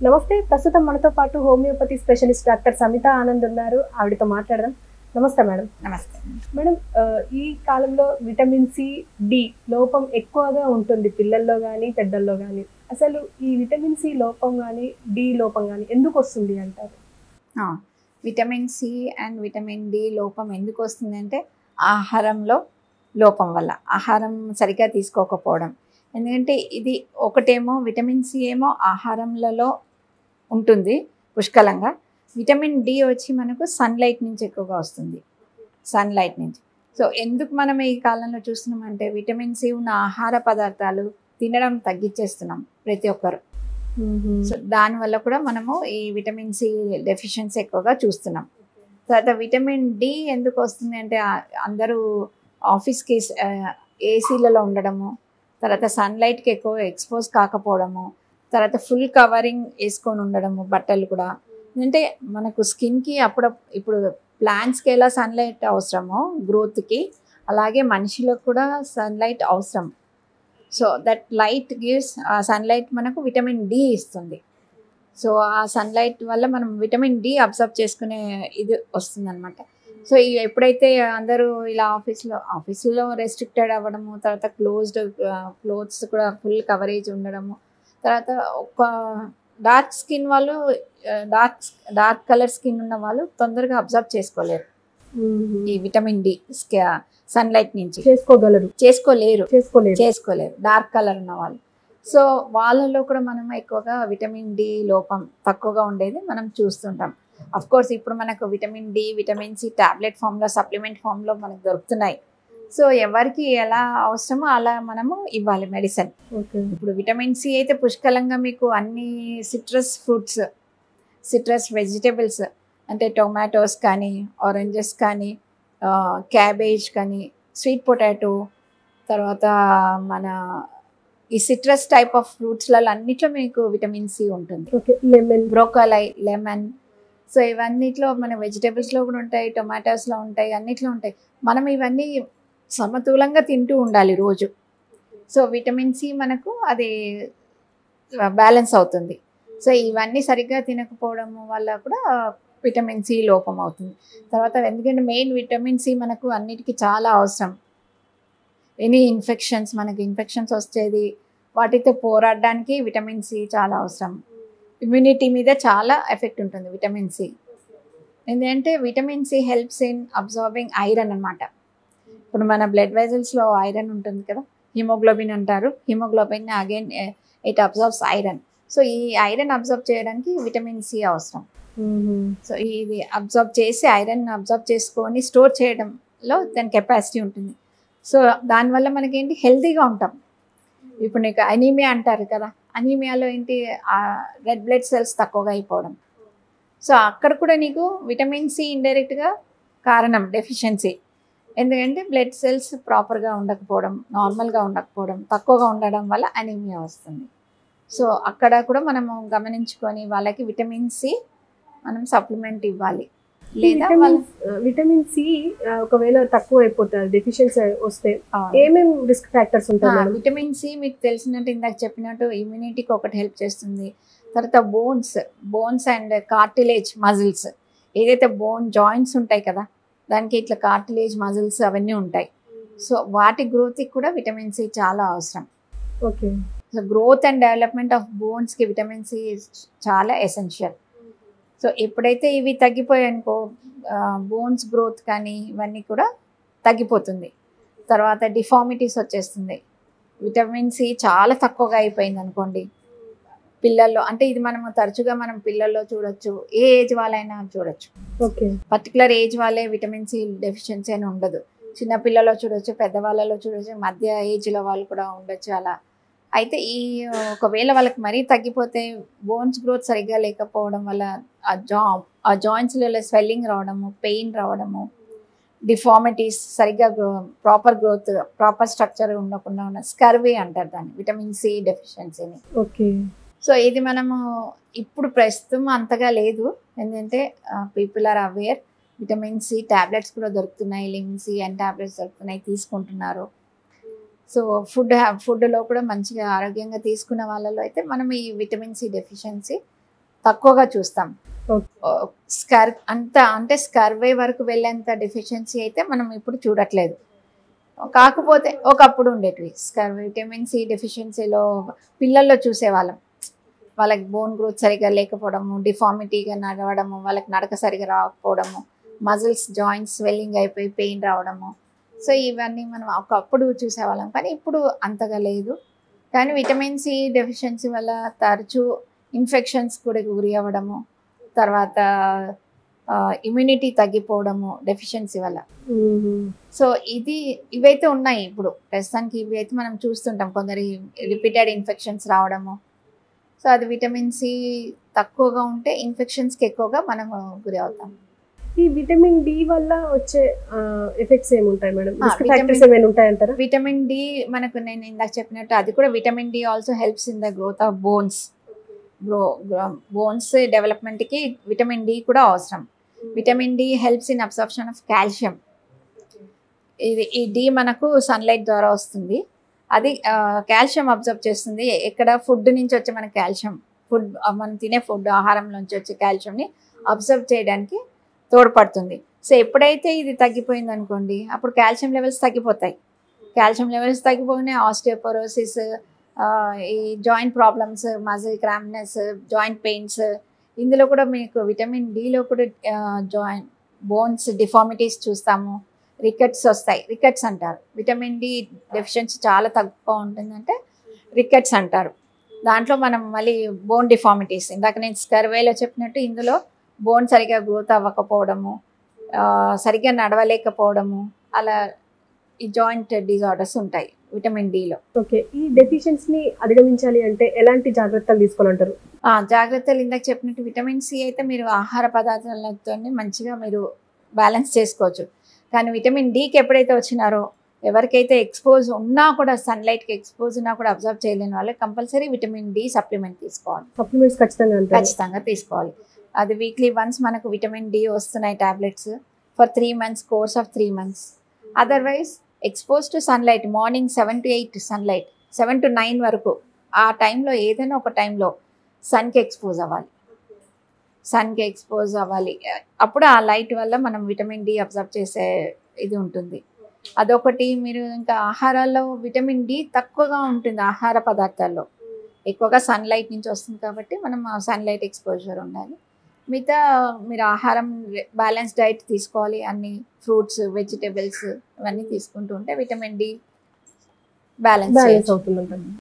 నమస్తే. ప్రస్తుతం మనతో పాటు homeopathy specialist doctor Samitha Anand ఉన్నారు. ఆవిడతో మాట్లాడదాం. నమస్తే మేడం. నమస్తే మేడం, ఈ కాలంలో విటమిన్ సి, డి లోపం ఎక్కువగా ఉంటుంది పిల్లల్లో కానీ పెద్దల్లో కానీ. అసలు ఈ విటమిన్ సి లోపం కానీ డి లోపం కానీ ఎందుకు వస్తుంది అంటారు? Vitamin C and vitamin D లోపం ఎందుకు వస్తుందంటే ఆహారంలో లోపం వల్ల, ఆహారం సరిగ్గా తీసుకోకపోవడం. ఎందుకంటే ఇది ఒకటేమో విటమిన్ సి ఏమో ఆహారంలలో ఉంటుంది పుష్కలంగా. విటమిన్ డి వచ్చి మనకు సన్లైట్ నుంచి ఎక్కువగా వస్తుంది, సన్లైట్ నుంచి. సో ఎందుకు మనం ఈ కాలంలో చూస్తున్నామంటే విటమిన్ సి ఉన్న ఆహార పదార్థాలు తినడం తగ్గించేస్తున్నాం ప్రతి ఒక్కరు. సో దానివల్ల కూడా మనము ఈ విటమిన్ సి డెఫిషియన్సీ ఎక్కువగా చూస్తున్నాం. తర్వాత విటమిన్ డి ఎందుకు వస్తుంది అంటే అందరూ ఆఫీస్కి ఏసీలలో ఉండడము, తర్వాత సన్లైట్కి ఎక్కువ ఎక్స్పోజ్ కాకపోవడము, తర్వాత ఫుల్ కవరింగ్ వేసుకొని ఉండడము బట్టలు కూడా. అంటే మనకు స్కిన్కి ఇప్పుడు ప్లాంట్స్కి ఎలా సన్లైట్ అవసరమో గ్రోత్కి, అలాగే మనిషిలకు కూడా సన్లైట్ అవసరం. సో దట్ లైట్ గివ్స్, ఆ సన్లైట్ మనకు విటమిన్ డి ఇస్తుంది. సో ఆ సన్లైట్ వల్ల మనం విటమిన్ డి అబ్జర్వ్ చేసుకునే ఇది వస్తుందన్నమాట. సో ఎప్పుడైతే అందరూ ఇలా ఆఫీసులో రెస్ట్రిక్టెడ్ అవ్వడము, తర్వాత క్లోత్స్ కూడా ఫుల్ కవరేజ్ ఉండడము, తర్వాత ఒక డార్క్ స్కిన్ వాళ్ళు, డార్క్ కలర్ స్కిన్ ఉన్న వాళ్ళు తొందరగా అబ్జర్వ్ చేసుకోలేరు ఈ విటమిన్ డి సన్లైట్ నుంచి. చేసుకోలేరు డార్క్ కలర్ ఉన్న వాళ్ళు. సో వాళ్ళలో కూడా మనం ఎక్కువగా విటమిన్ డి లోపం తక్కువగా ఉండేది మనం చూస్తుంటాం. అఫ్ కోర్స్ ఇప్పుడు మనకు vitamin D, vitamin C tablet ఫామ్లో, సప్లిమెంట్ ఫామ్లో మనకు దొరుకుతున్నాయి. సో ఎవరికి ఎలా అవసరమో అలా మనము ఇవ్వాలి మెడిసిన్. ఇప్పుడు విటమిన్ సి అయితే పుష్కలంగా మీకు అన్ని సిట్రస్ ఫ్రూట్స్, సిట్రస్ వెజిటేబుల్స్ అంటే టొమాటోస్ కానీ, ఆరెంజెస్ కానీ, క్యాబేజ్ కానీ, స్వీట్ పొటాటో, తర్వాత మన ఈ సిట్రస్ టైప్ ఆఫ్ ఫ్రూట్స్లలో అన్నిట్లో మీకు విటమిన్ సి ఉంటుంది. Lemon, broccoli, lemon. సో ఇవన్నిట్లో మన వెజిటేబుల్స్లో కూడా ఉంటాయి, టొమాటోస్లో ఉంటాయి, అన్నిట్లో ఉంటాయి. మనం ఇవన్నీ సమతులంగా తింటూ ఉండాలి రోజు. సో విటమిన్ సి మనకు అది బ్యాలెన్స్ అవుతుంది. సో ఇవన్నీ సరిగ్గా తినకపోవడం వల్ల కూడా విటమిన్ సి లోపం అవుతుంది. తర్వాత ఎందుకంటే మెయిన్ విటమిన్ సి మనకు అన్నిటికీ చాలా అవసరం. మనకి ఇన్ఫెక్షన్స్ వచ్చేది వాటితో పోరాడడానికి విటమిన్ సి చాలా అవసరం. ఇమ్యూనిటీ మీద చాలా ఎఫెక్ట్ ఉంటుంది విటమిన్ సి. ఎందుకంటే vitamin C helps in absorbing iron అన్నమాట. ఇప్పుడు మన బ్లడ్ వెజల్స్లో ఐరన్ ఉంటుంది కదా, హిమోగ్లోబిన్ అంటారు. Haemoglobin again it absorbs iron. So ఈ ఐరన్ అబ్జర్వ్ చేయడానికి విటమిన్ సి అవసరం. సో ఇది అబ్జర్వ్ చేసి ఐరన్ అబ్జర్వ్ చేసుకొని స్టోర్ చేయడంలో దాని కెపాసిటీ ఉంటుంది. సో దానివల్ల మనకేంటి హెల్తీగా ఉంటాం. ఇప్పుడు నీకు అనీమియా అంటారు కదా, అనీమియాలో ఏంటి రెడ్ బ్లడ్ సెల్స్ తక్కువగా అయిపోవడం. సో అక్కడ కూడా నీకు విటమిన్ సి ఇండైరెక్ట్గా కారణం డెఫిషియన్సీ. ఎందుకంటే బ్లడ్ సెల్స్ ప్రాపర్గా ఉండకపోవడం, నార్మల్గా ఉండకపోవడం, తక్కువగా ఉండడం వల్ల అనీమియా వస్తుంది. సో అక్కడ కూడా మనము గమనించుకొని వాళ్ళకి విటమిన్ సి మనం సప్లిమెంట్ ఇవ్వాలి. లేదా విటమిన్ సి ఒకవేళ తక్కువ అయిపోతుంది, డెఫిషియన్సీ వస్తే ఏమేమి రిస్క్ ఫ్యాక్టర్స్ ఉంటాయి? విటమిన్ సి మీకు తెలిసినట్టు ఇందాక చెప్పినట్టు ఇమ్యూనిటీకి ఒకటి హెల్ప్ చేస్తుంది. తర్వాత బోన్స్ అండ్ కార్టిలేజ్ మజిల్స్, ఏదైతే బోన్ జాయింట్స్ ఉంటాయి కదా దానికి ఇట్లా కార్టిలేజ్ మజిల్స్ అవన్నీ ఉంటాయి. సో వాటి గ్రోత్కి కూడా విటమిన్ సి చాలా అవసరం. Okay. So growth and development of బోన్స్కి విటమిన్ సి చాలా ఎసెన్షియల్. సో ఎప్పుడైతే ఇవి తగ్గిపోయాయనుకో బోన్స్ గ్రోత్ కానీ ఇవన్నీ కూడా తగ్గిపోతుంది. తర్వాత డిఫార్మిటీస్ వచ్చేస్తుంది. విటమిన్ సి చాలా తక్కువగా అయిపోయింది అనుకోండి పిల్లల్లో, అంటే ఇది మనము తరచుగా మనం పిల్లల్లో చూడొచ్చు, ఏ ఏజ్ వాళ్ళైనా చూడొచ్చు. ఓకే. పర్టికులర్ ఏజ్ వాళ్ళే విటమిన్ సి డెఫిషియన్సీ అని ఉండదు. చిన్న పిల్లల్లో చూడొచ్చు, పెద్దవాళ్ళలో చూడొచ్చు, మధ్య ఏజ్లో వాళ్ళు కూడా ఉండొచ్చు అలా. అయితే ఒకవేళ వాళ్ళకి మరీ తగ్గిపోతే బోన్స్ గ్రోత్ సరిగ్గా లేకపోవడం వల్ల ఆ జాయింట్స్లలో స్వెల్లింగ్ రావడము, పెయిన్ రావడము, డిఫార్మిటీస్, సరిగ్గా ప్రాపర్ గ్రోత్, ప్రాపర్ స్ట్రక్చర్ ఉండకుండా ఉన్న స్కర్వీ అంటారు దాన్ని, విటమిన్ సి డెఫిషియన్సీని. ఓకే. సో ఇది మనము ఇప్పుడు ప్రస్తుతం అంతగా లేదు, ఎందుకంటే people are aware. Vitamin C tablets కూడా దొరుకుతున్నాయి, లిమిన్ సి అండ్ టాబ్లెట్స్ దొరుకుతున్నాయి, తీసుకుంటున్నారు. సో ఫుడ్లో కూడా మంచిగా ఆరోగ్యంగా తీసుకున్న వాళ్ళలో అయితే మనం ఈ విటమిన్ సి డెఫిషియన్సీ తక్కువగా చూస్తాం. ఓకే. అంటే స్కర్వే వరకు వెళ్ళేంత డెఫిషియన్సీ అయితే మనం ఇప్పుడు చూడట్లేదు. కాకపోతే ఒకప్పుడు ఉండేటివి. విటమిన్ సి డెఫిషియన్సీలో పిల్లల్లో చూసేవాళ్ళం. వాళ్ళకి బోన్ గ్రోత్ సరిగా లేకపోవడము, డిఫార్మిటీగా నడవడము, వాళ్ళకి నడక సరిగా రాకపోవడము, మజిల్స్ జాయింట్స్ స్వెల్లింగ్ అయిపోయి పెయిన్ రావడము. సో ఇవన్నీ మనం ఒకప్పుడు చూసేవాళ్ళం, కానీ ఇప్పుడు అంతగా లేదు. కానీ విటమిన్ సి డెఫిషియన్సీ వల్ల తరచూ ఇన్ఫెక్షన్స్ కూడా గురి అవ్వడము, తర్వాత ఇమ్యూనిటీ తగ్గిపోవడము డెఫిషియన్సీ వల్ల. సో ఇవైతే ఉన్నాయి ఇప్పుడు ప్రస్తుతానికి. ఇవి అయితే మనం చూస్తుంటాం, కొందరి రిపీటెడ్ ఇన్ఫెక్షన్స్ రావడము. సో అది విటమిన్ సి తక్కువగా ఉంటే ఇన్ఫెక్షన్స్కి ఎక్కువగా మనము గురి అవుతాం. ఈ విటమిన్ డి వల్ల వచ్చే ఎఫెక్ట్స్ ఏముంటాయి మేడం? రిస్క్ ఫ్యాక్టర్స్ ఏమైనా ఉంటాయంటారా? విటమిన్ డి మనకు నేను ఇందాక చెప్పినట్టు అది కూడా vitamin D also helps in the growth of bones. Bones డెవలప్మెంట్కి విటమిన్ డి కూడా అవసరం. Vitamin D helps in absorption of calcium. ఈ డి మనకు సన్లైట్ ద్వారా వస్తుంది. అది కాల్షియం అబ్జర్వ్ చేస్తుంది. ఎక్కడ ఫుడ్ నుంచి వచ్చే మన కాల్షియం, మనం తినే ఫుడ్ ఆహారం నుంచి వచ్చే కాల్షియంని అబ్జర్వ్ చేయడానికి తోడ్పడుతుంది. సో ఎప్పుడైతే ఇది తగ్గిపోయింది అనుకోండి, అప్పుడు కాల్షియం లెవెల్స్ తగ్గిపోతాయి. కాల్షియం లెవెల్స్ తగ్గిపోయినాయి, ఆస్టియోపోరోసిస్, ఈ joint problems, muscle crampness, joint pains. ఇందులో కూడా మీకు విటమిన్ డిలో కూడా బోన్స్ డిఫార్మిటీస్ చూస్తాము, రికెట్స్ వస్తాయి. రికెట్స్ అంటారు. విటమిన్ డి డెఫిషియన్సీ చాలా తక్కువ ఉంటుందంటే రికెట్స్ అంటారు. దాంట్లో మనం మళ్ళీ బోన్ డిఫార్మిటీస్, ఇందాక నేను స్కర్వేలో చెప్పినట్టు ఇందులో బోన్ సరిగా గ్రోత్ అవ్వకపోవడము, సరిగ్గా నడవలేకపోవడము, అలా ఈ జాయింట్ డిజార్డర్స్ ఉంటాయి విటమిన్ డిలో. ఓకే. ఈ డెఫిషియన్సీని అధిగమించాలి అంటే ఎలాంటి జాగ్రత్తలు తీసుకోవాలంటారు? జాగ్రత్తలు ఇందాక చెప్పినట్టు విటమిన్ సి అయితే మీరు ఆహార పదార్థాలతో మంచిగా మీరు బ్యాలెన్స్ చేసుకోవచ్చు. కానీ విటమిన్ డికి ఎప్పుడైతే వచ్చినారో, ఎవరికైతే ఎక్స్పోజ్ ఉన్నా కూడా, సన్లైట్కి ఎక్స్పోజ్ ఉన్నా కూడా అబ్జర్వ్ చేయలేని వాళ్ళు కంపల్సరీ విటమిన్ డి సప్లిమెంట్ తీసుకోవాలి. సప్లిమెంట్స్ ఖచ్చితంగా తీసుకోవాలి. అది వీక్లీ వన్స్ మనకు విటమిన్ డి వస్తున్నాయి tablets for 3 months, course of 3 months. Otherwise expose to sunlight, morning 7 to 8 sunlight, 7 to 9 వరకు ఆ టైంలో ఏదైనా ఒక టైంలో సన్కి ఎక్స్పోజ్ అవ్వాలి. అప్పుడు ఆ లైట్ వల్ల మనం విటమిన్ డి అబ్జర్వ్ చేసే ఇది ఉంటుంది. అదొకటి. మీరు ఇంకా ఆహారాల్లో విటమిన్ డి తక్కువగా ఉంటుంది. ఆహార పదార్థాల్లో ఎక్కువగా సన్లైట్ నుంచి వస్తుంది కాబట్టి మనం ఆ సన్లైట్ ఎక్స్పోజర్ ఉండాలి. మిగతా మీరు ఆహారం బ్యాలెన్స్ డైట్ తీసుకోవాలి. అన్ని ఫ్రూట్స్, వెజిటేబుల్స్ ఇవన్నీ తీసుకుంటూ ఉంటే విటమిన్ డి బ్యాలెన్స్ అవుతుంది.